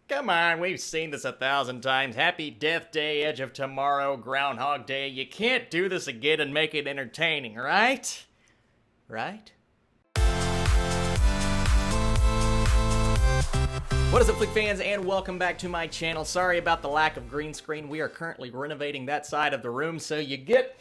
Come on, we've seen this 1,000 times. Happy Death Day, Edge of Tomorrow, Groundhog Day. You can't do this again and make it entertaining, right? Right? What is up, Flick fans, and welcome back to my channel. Sorry about the lack of green screen. We are currently renovating that side of the room, so you get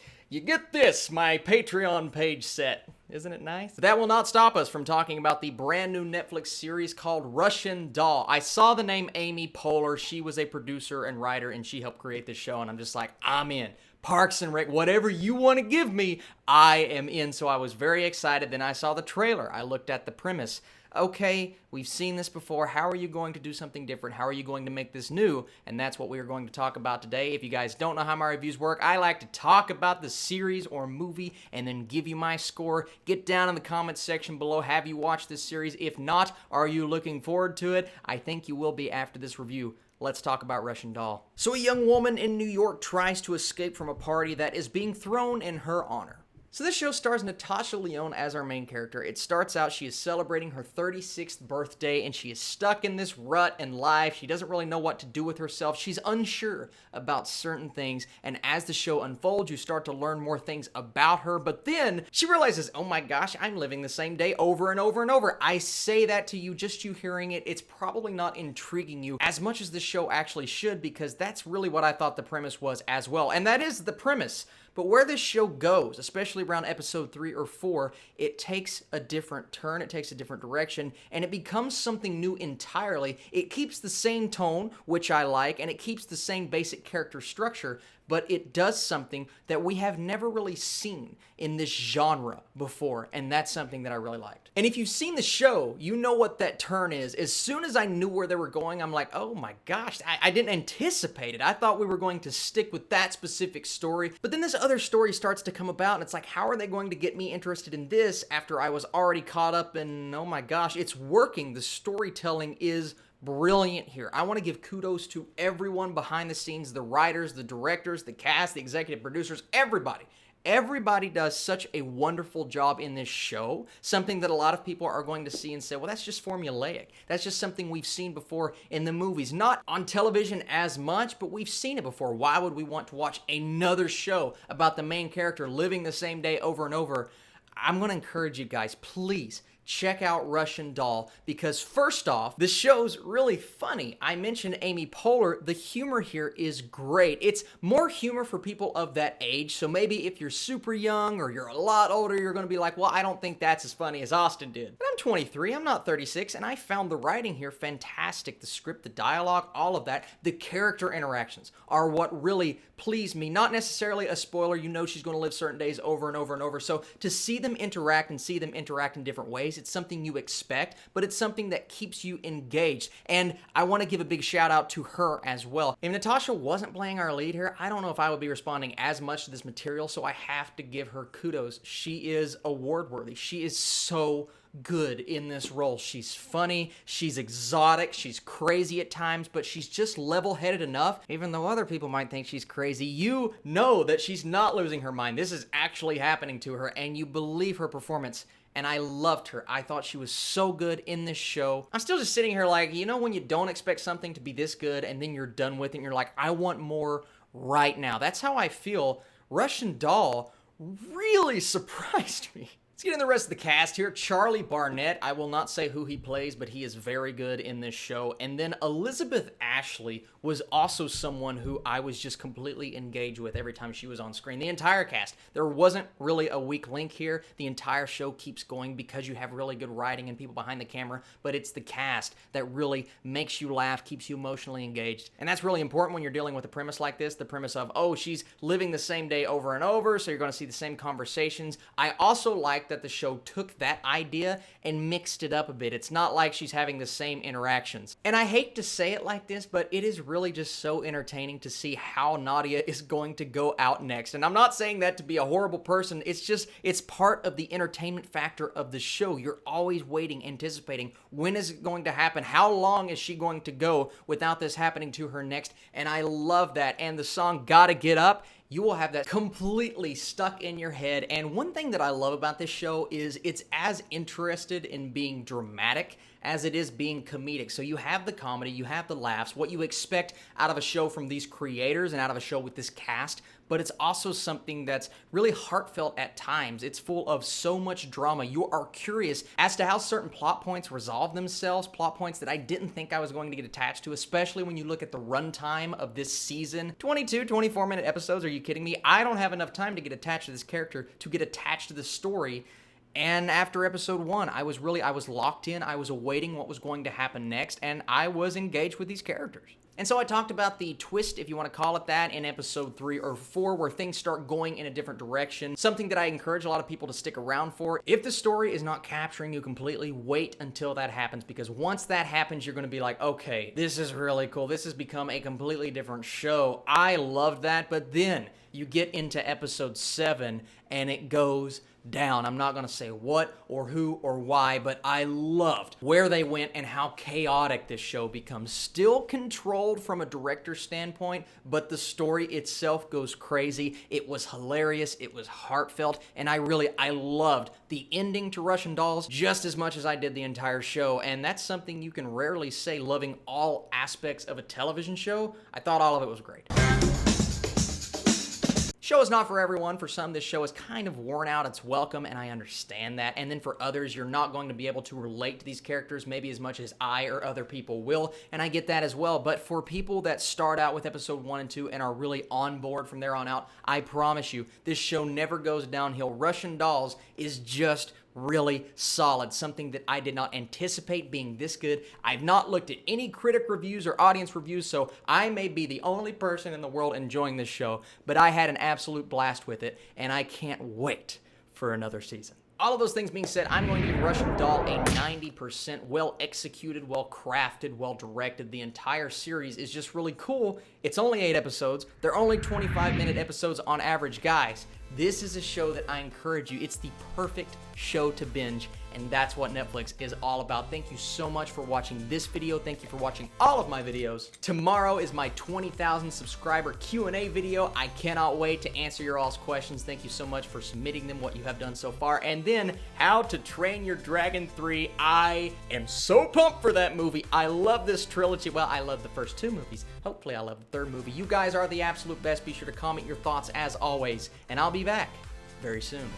this, my Patreon page set. Isn't it nice? But that will not stop us from talking about the brand new Netflix series called Russian Doll. I saw the name Amy Poehler. She was a producer and writer, and she helped create this show, and I'm just like, I'm in. Parks and Rec, whatever you want to give me, I am in. So I was very excited. Then I saw the trailer. I looked at the premise. Okay, we've seen this before. How are you going to do something different? How are you going to make this new? And that's what we are going to talk about today. If you guys don't know how my reviews work, I like to talk about the series or movie and then give you my score. Get down in the comments section below. Have you watched this series? If not, are you looking forward to it? I think you will be after this review. Let's talk about Russian Doll. So a young woman in New York tries to escape from a party that is being thrown in her honor. So this show stars Natasha Lyonne as our main character. It starts out, she is celebrating her 36th birthday, and she is stuck in this rut in life. She doesn't really know what to do with herself. She's unsure about certain things, and as the show unfolds, you start to learn more things about her, but then she realizes, oh my gosh, I'm living the same day over and over and over. I say that to you, just you hearing it, it's probably not intriguing you as much as the show actually should, because that's really what I thought the premise was as well, and that is the premise. But where this show goes, especially around episode 3 or 4, it takes a different turn, it takes a different direction, and it becomes something new entirely. It keeps the same tone, which I like, and it keeps the same basic character structure, but it does something that we have never really seen in this genre before, and that's something that I really liked. And if you've seen the show, you know what that turn is. As soon as I knew where they were going, I'm like, oh my gosh, I didn't anticipate it. I thought we were going to stick with that specific story, but then this other story starts to come about, and it's like, how are they going to get me interested in this after I was already caught up in, oh my gosh, it's working. The storytelling is brilliant here. I want to give kudos to everyone behind the scenes, the writers, the directors, the cast, the executive producers, everybody. Everybody does such a wonderful job in this show, something that a lot of people are going to see and say, well, that's just formulaic. That's just something we've seen before in the movies. Not on television as much, but we've seen it before. Why would we want to watch another show about the main character living the same day over and over? I'm going to encourage you guys, please, check out Russian Doll, because first off, the show's really funny. I mentioned Amy Poehler. The humor here is great. It's more humor for people of that age, so maybe if you're super young or you're a lot older, you're going to be like, well, I don't think that's as funny as Austin did. But I'm 23, I'm not 36, and I found the writing here fantastic. The script, the dialogue, all of that. The character interactions are what really pleased me. Not necessarily a spoiler. You know she's going to live certain days over and over and over, so to see them interact and see them interact in different ways, it's something you expect, but it's something that keeps you engaged. And I want to give a big shout out to her as well. If Natasha wasn't playing our lead here, I don't know if I would be responding as much to this material, so I have to give her kudos. She is award worthy. She is so good in this role. She's funny, she's exotic, she's crazy at times, but she's just level-headed enough. Even though other people might think she's crazy, you know that she's not losing her mind. This is actually happening to her, and you believe her performance. And I loved her. I thought she was so good in this show. I'm still just sitting here like, you know when you don't expect something to be this good and then you're done with it and you're like, I want more right now. That's how I feel. Russian Doll really surprised me. Let's get in the rest of the cast here. Charlie Barnett, I will not say who he plays, but he is very good in this show. And then Elizabeth Ashley was also someone who I was just completely engaged with every time she was on screen. The entire cast. There wasn't really a weak link here. The entire show keeps going because you have really good writing and people behind the camera, but it's the cast that really makes you laugh, keeps you emotionally engaged. And that's really important when you're dealing with a premise like this, the premise of, oh, she's living the same day over and over, so you're going to see the same conversations. I also like that the show took that idea and mixed it up a bit. It's not like she's having the same interactions. And I hate to say it like this, but it is really just so entertaining to see how Nadia is going to go out next. And I'm not saying that to be a horrible person. It's just, it's part of the entertainment factor of the show. You're always waiting, anticipating, when is it going to happen? How long is she going to go without this happening to her next? And I love that. And the song Gotta Get Up, you will have that completely stuck in your head. And one thing that I love about this show is it's as interested in being dramatic as it is being comedic. So you have the comedy, you have the laughs, what you expect out of a show from these creators and out of a show with this cast, but it's also something that's really heartfelt at times. It's full of so much drama. You are curious as to how certain plot points resolve themselves, plot points that I didn't think I was going to get attached to, especially when you look at the runtime of this season. 22, 24-minute episodes, are you kidding me? I don't have enough time to get attached to this character, to get attached to the story. And after episode 1, I was locked in, I was awaiting what was going to happen next, and I was engaged with these characters. And so I talked about the twist, if you want to call it that, in episode 3 or 4, where things start going in a different direction. Something that I encourage a lot of people to stick around for. If the story is not capturing you completely, wait until that happens, because once that happens, you're going to be like, okay, this is really cool. This has become a completely different show. I loved that, but then you get into episode 7 and it goes down. I'm not going to say what or who or why, but I loved where they went and how chaotic this show becomes. Still controlled from a director's standpoint, but the story itself goes crazy. It was hilarious. It was heartfelt, and I loved the ending to Russian Dolls just as much as I did the entire show, and that's something you can rarely say, loving all aspects of a television show. I thought all of it was great. Show is not for everyone. For some, this show is kind of worn out its welcome, and I understand that. And then for others, you're not going to be able to relate to these characters maybe as much as I or other people will, and I get that as well. But for people that start out with episode 1 and 2 and are really on board from there on out, I promise you, this show never goes downhill. Russian Dolls is just really solid, something that I did not anticipate being this good. I've not looked at any critic reviews or audience reviews, so I may be the only person in the world enjoying this show, but I had an absolute blast with it, and I can't wait for another season. All of those things being said, I'm going to give Russian Doll a 90%. Well executed, well crafted, well directed. The entire series is just really cool. It's only 8 episodes. They're only 25-minute episodes on average. Guys, this is a show that I encourage you. It's the perfect show to binge, and that's what Netflix is all about. Thank you so much for watching this video. Thank you for watching all of my videos. Tomorrow is my 20,000 subscriber Q&A video. I cannot wait to answer your all's questions. Thank you so much for submitting them, what you have done so far. And then How to Train Your Dragon 3. I am so pumped for that movie. I love this trilogy. Well, I love the first 2 movies. Hopefully I love the 3rd movie. You guys are the absolute best. Be sure to comment your thoughts as always, and I'll be back very soon.